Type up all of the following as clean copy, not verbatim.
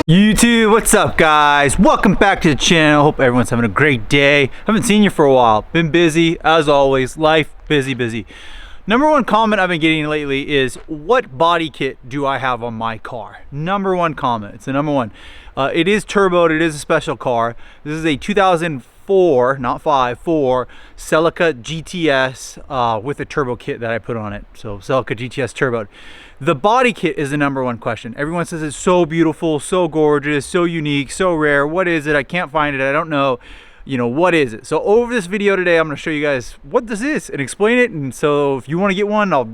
YouTube, what's up guys? Welcome back to the channel. Hope everyone's having a great day. Haven't seen you for a while. Been busy as always. Life busy. Number one comment I've been getting lately is, what body kit do I have on my car? Number one comment. It's the number one. It is turboed. It is a special car. This is a 2004, not 4 CELICA GTS with a turbo kit that I put on it. So CELICA GTS turboed. The body kit is the number one question. Everyone says it's so beautiful, so gorgeous, so unique, so rare. What is it? I can't find it. I don't know. You know, what is it? So over this video today, I'm going to show you guys what this is and explain it. And so if you want to get one, I'll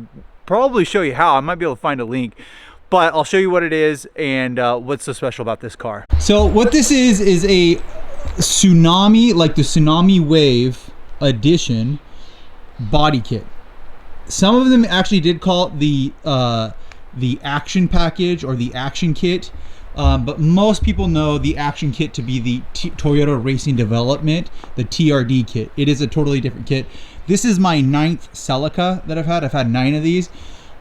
probably show you how. I might be able to find a link, but I'll show you what it is and what's so special about this car. So what this is a tsunami, like the tsunami wave edition body kit. Some of them actually did call it the action package or the action kit, but most people know the action kit to be the Toyota Racing Development, the TRD kit. It is a totally different kit. This is my 9th CELICA that I've had. I've had 9 of these,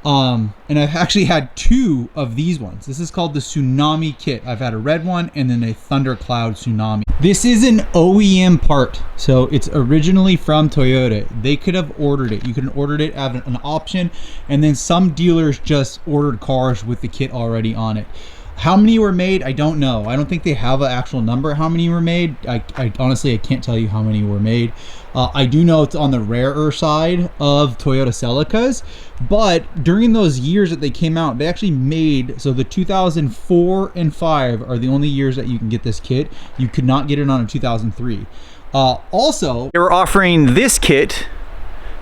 and I've actually had 2 of these ones. This is called the Tsunami kit. I've had a red one and then a Thundercloud Tsunami. This is an OEM part, so it's originally from Toyota. They could have ordered it. You could have ordered it as an option, and then some dealers just ordered cars with the kit already on it. How many were made? I don't know. I don't think they have an actual number how many were made. I honestly, I can't tell you how many were made. I do know it's on the rarer side of Toyota CELICAs, but during those years that they came out, they actually made, so the 2004 and 5 are the only years that you can get this kit. You could not get it on a 2003. Also, they were offering this kit,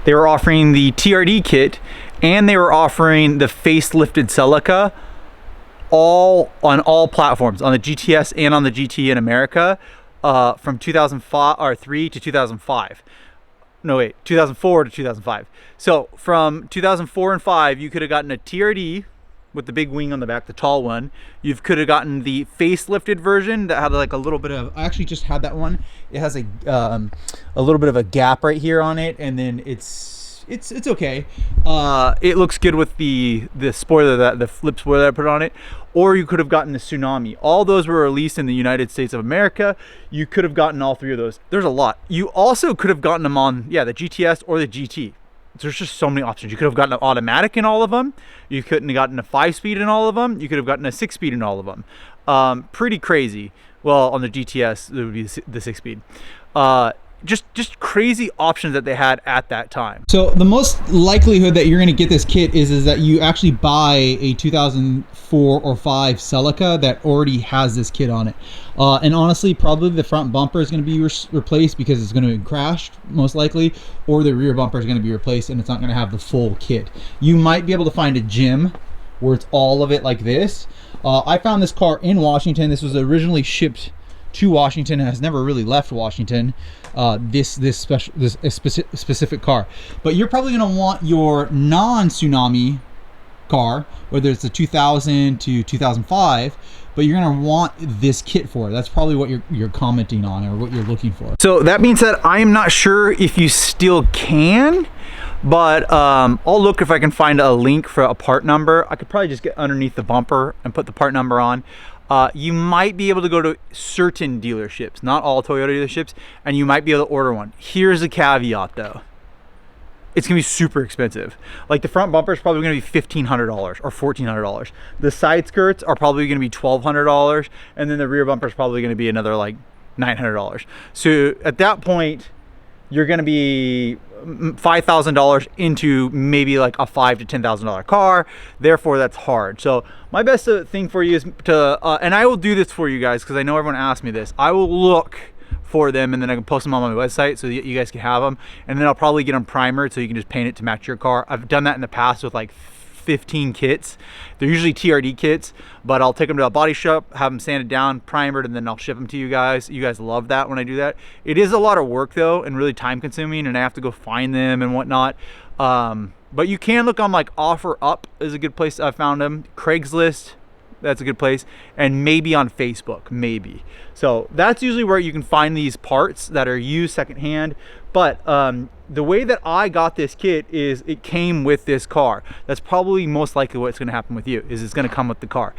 they were offering the TRD kit, and they were offering the facelifted CELICA, all on all platforms, on the GTS and on the GT in America, from 2003 to 2005. No wait, 2004 to 2005. So from 2004 and 5, you could have gotten a TRD with the big wing on the back, the tall one. You could have gotten the facelifted version that had like a little bit of, I actually just had that one. It has a little bit of a gap right here on it, and then it's okay. It looks good with the spoiler, that the flip spoiler that I put on it. Or you could have gotten the Tsunami. All those were released in the United States of America. You could have gotten all 3 of those. There's a lot. You also could have gotten them on, yeah, the GTS or the GT. There's just so many options. You could have gotten an automatic in all of them. You couldn't have gotten a 5-speed in all of them. You could have gotten a 6-speed in all of them. Pretty crazy. Well, on the GTS, it would be the 6-speed. Just crazy options that they had at that time. So the most likelihood that you're going to get this kit is that you actually buy a 2004 or 5 CELICA that already has this kit on it. And honestly, probably the front bumper is going to be replaced because it's going to be crashed, most likely, or the rear bumper is going to be replaced and it's not going to have the full kit. You might be able to find a gym where it's all of it like this. I found this car in Washington. This was originally shipped to Washington and has never really left Washington. This specific car, but you're probably going to want your non-tsunami car, whether it's a 2000 to 2005, but you're going to want this kit for it. That's probably what you're commenting on or what you're looking for. So that means that I am not sure if you still can, but I'll look if I can find a link for a part number. I could probably just get underneath the bumper and put the part number on. You might be able to go to certain dealerships, not all Toyota dealerships, and you might be able to order one. Here's a caveat though. It's gonna be super expensive. Like the front bumper is probably gonna be $1,500 or $1,400. The side skirts are probably gonna be $1,200, and then the rear bumper is probably gonna be another like $900. So at that point, you're gonna be $5,000 into maybe like a $5,000 to $10,000 car. Therefore, that's hard. So my best thing for you is to, and I will do this for you guys because I know everyone asked me this. I will look for them and then I can post them on my website so that you guys can have them. And then I'll probably get them primered so you can just paint it to match your car. I've done that in the past with like 15 kits. They're usually TRD kits, but I'll take them to a body shop, have them sanded down, primered, and then I'll ship them to you guys. You guys love that when I do that. It is a lot of work though, and really time consuming, and I have to go find them and whatnot. But you can look on like OfferUp is a good place. I found them. Craigslist, that's a good place, and maybe on Facebook, maybe. So that's usually where you can find these parts that are used secondhand. But the way that I got this kit is it came with this car. That's probably most likely what's going to happen with you, is it's going to come with the car.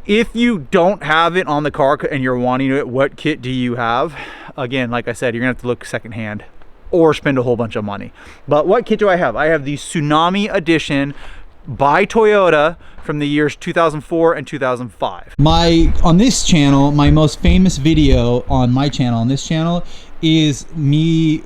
If you don't have it on the car and you're wanting it, what kit do you have? Again, like I said, you're gonna have to look secondhand or spend a whole bunch of money. But what kit do I have? I have the Tsunami Edition by Toyota from the years 2004 and 2005. On this channel, my most famous video on my channel, on this channel, is me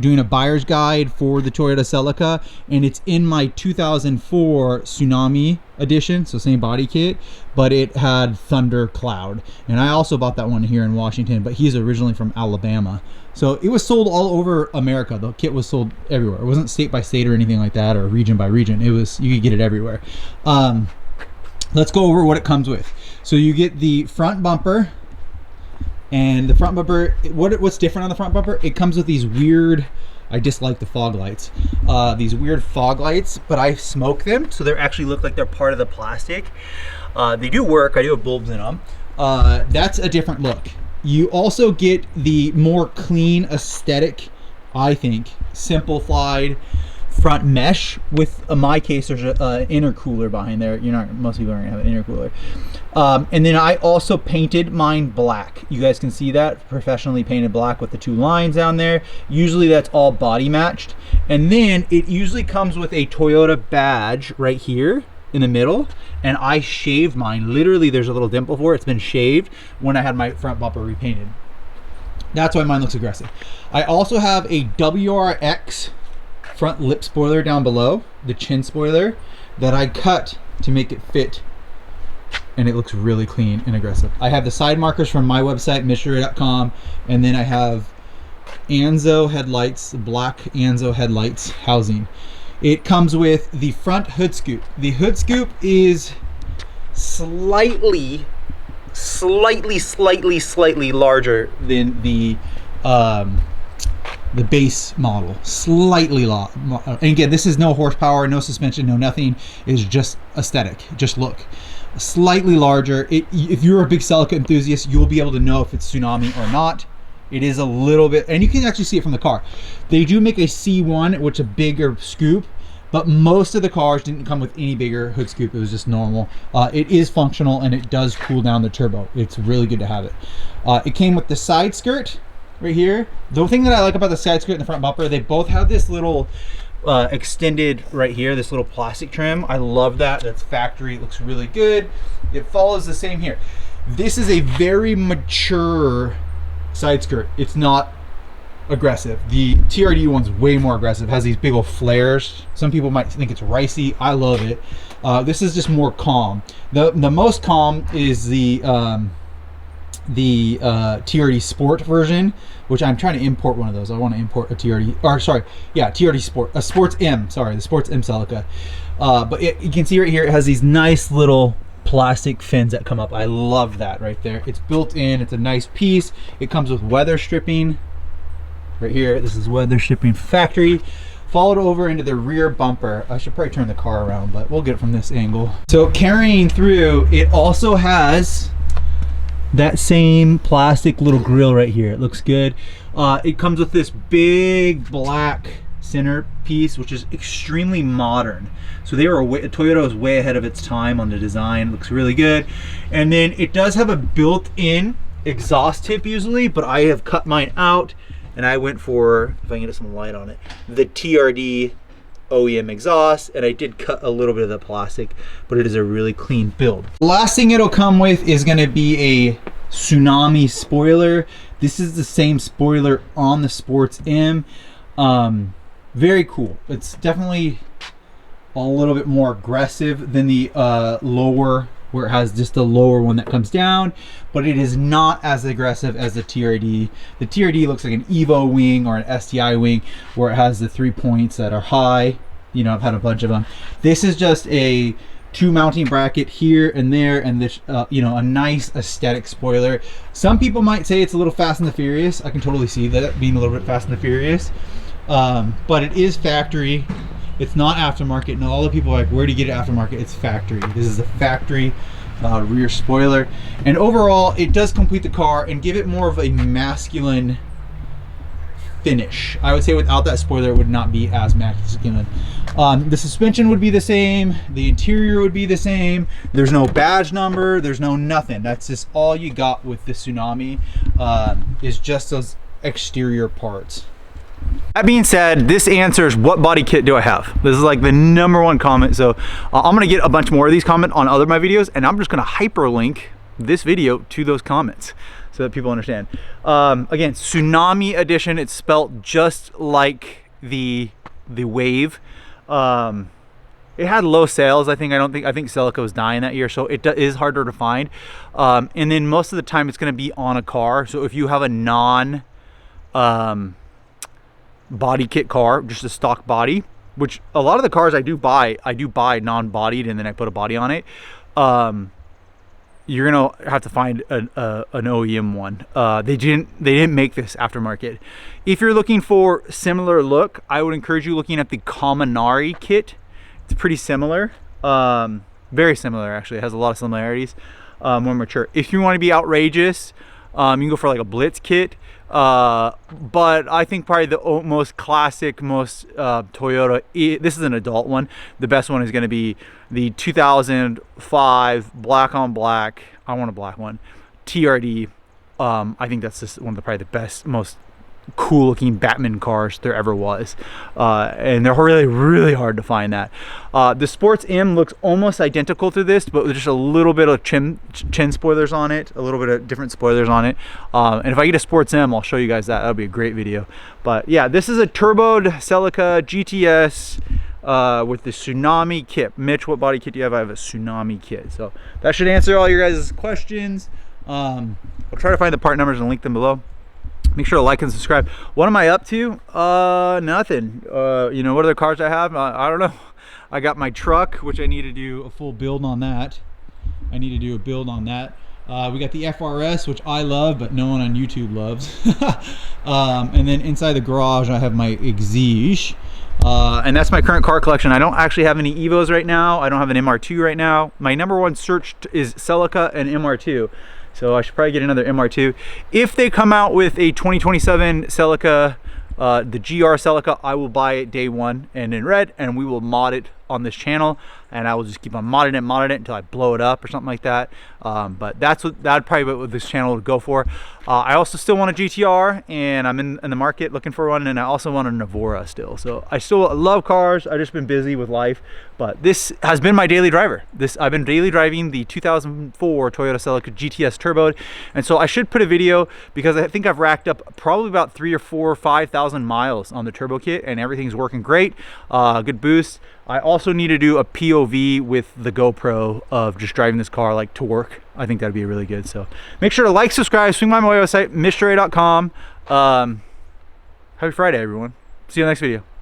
doing a buyer's guide for the Toyota Celica, and it's in my 2004 Tsunami Edition, so same body kit, but it had Thunder Cloud. And I also bought that one here in Washington, but he's originally from Alabama. So it was sold all over America. The kit was sold everywhere. It wasn't state by state or anything like that, or region by region. It was, you could get it everywhere. Let's go over what it comes with. So you get the front bumper. And the front bumper, what's different on the front bumper? It comes with these weird, I dislike the fog lights, these weird fog lights, but I smoke them, so they actually look like they're part of the plastic. They do work, I do have bulbs in them. That's a different look. You also get the more clean aesthetic, I think, simplified front mesh with, in my case, there's an intercooler behind there. Most people aren't gonna have an intercooler. And then I also painted mine black. You guys can see that, professionally painted black with the 2 lines down there. Usually that's all body matched. And then it usually comes with a Toyota badge right here in the middle. And I shaved mine. Literally, there's a little dimple for it. It's been shaved when I had my front bumper repainted. That's why mine looks aggressive. I also have a WRX front lip spoiler down below, the chin spoiler, that I cut to make it fit, and it looks really clean and aggressive. I have the side markers from my website, MITSUBISHI.com, and then I have Anzo headlights, black Anzo headlights housing. It comes with the front hood scoop. The hood scoop is slightly larger than the base model, slightly long. And again, this is no horsepower, no suspension, no nothing. It's just aesthetic, just look. Slightly larger. If you're a big Celica enthusiast, you'll be able to know if it's Tsunami or not. It is a little bit, and you can actually see it from the car. They do make a C1, which is a bigger scoop, but most of the cars didn't come with any bigger hood scoop. It was just normal. It is functional, and it does cool down the turbo. It's really good to have it. It came with the side skirt right here. The thing that I like about the side skirt and the front bumper, they both have this little extended right here, this little plastic trim. I love that. That's factory. It looks really good. It follows the same here. This is a very mature side skirt. It's not aggressive. The TRD one's way more aggressive. It has these big old flares. Some people might think it's ricey. I love it. This is just more calm. The most calm is the TRD Sport version, which I'm trying to import one of those. I want to import a TRD, or sorry, yeah, TRD Sport, a Sports M, sorry, the Sports M Celica. But you can see right here, it has these nice little plastic fins that come up. I love that right there. It's built in, it's a nice piece. It comes with weather stripping right here. This is weather stripping factory. Followed over into the rear bumper. I should probably turn the car around, but we'll get it from this angle. So carrying through, it also has that same plastic little grill right here. It looks good. It comes with this big black center piece, which is extremely modern. So Toyota is way ahead of its time on the design. It looks really good. And then it does have a built-in exhaust tip usually, but I have cut mine out and I went for, if I can get some light on it, the TRD OEM exhaust, and I did cut a little bit of the plastic, but it is a really clean build. The last thing it'll come with is going to be a Tsunami spoiler. This is the same spoiler on the Sports M. Very cool. It's definitely a little bit more aggressive than the lower, where it has just the lower one that comes down, but it is not as aggressive as the TRD. The TRD looks like an Evo wing or an STI wing, where it has the 3 points that are high. You know, I've had a bunch of them. This is just a 2 mounting bracket here and there, and this, you know, a nice aesthetic spoiler. Some people might say it's a little Fast and the Furious. I can totally see that being a little bit Fast and the Furious, but it is factory. It's not aftermarket, and all the people are like, where do you get it aftermarket? It's factory. This is a factory rear spoiler, and overall it does complete the car and give it more of a masculine finish. I would say without that spoiler, it would not be as masculine. The suspension would be the same. The interior would be the same. There's no badge number. There's no nothing. That's just all you got with the Tsunami, is just those exterior parts. That being said, this answers what body kit do I have. This is like the #1 comment. So I'm gonna get a bunch more of these comments on other of my videos, and I'm just gonna hyperlink this video to those comments so that people understand. Again, Tsunami Edition. It's spelt just like the Wave. It had low sales. I think CELICA was dying that year, so it is harder to find. And then most of the time, it's gonna be on a car. So if you have a non body kit car, just a stock body, which a lot of the cars I do buy non-bodied, and then I put a body on it. You're gonna have to find an OEM one. They didn't make this aftermarket. If you're looking for similar look, I would encourage you looking at the Kaminari kit. It's pretty similar, very similar actually. It has a lot of similarities, more mature. If you want to be outrageous, you can go for like a Blitz kit. But I think probably the most classic, most Toyota, this is an adult one. The best one is going to be the 2005 black on black. I want a black one. TRD. I think that's just one of probably the best, most cool looking Batman cars there ever was, and they're really hard to find that. The Sports M looks almost identical to this, but with just a little bit of chin spoilers on it, a little bit of different spoilers on it. And if I get a Sports M, I'll show you guys that. That'll be a great video. But yeah, this is a turboed Celica GTS with the Tsunami kit. Mitch, what body kit do you have? I have a Tsunami kit. So that should answer all your guys' questions. I'll try to find the part numbers and link them below. Make sure to like and subscribe. What am I up to? Nothing. You know, what other cars I have? I don't know. I got my truck, which I need to do a full build on that. We got the FRS, which I love, but no one on YouTube loves. And then inside the garage, I have my EXIGE. And that's my current car collection. I don't actually have any Evos right now. I don't have an MR2 right now. My #1 search is Celica and MR2. So I should probably get another MR2. If they come out with a 2027 Celica, the GR Celica, I will buy it day one and in red, and we will mod it on this channel, and I will just keep on modding it until I blow it up or something like that. But that'd probably what this channel would go for. I also still want a GTR, and I'm in the market looking for one, and I also want an EVORA still. So I still love cars. I've just been busy with life, but this has been my daily driver. I've been daily driving the 2004 Toyota Celica GTS turboed, and so I should put a video because I think I've racked up probably about 3,000 or 4,000 or 5,000 miles on the turbo kit, and everything's working great. Good boost. I also need to do a POV with the GoPro of just driving this car like to work. I think that'd be really good. So make sure to like, subscribe, swing by my website, mitchdore.com. Happy Friday, everyone. See you in the next video.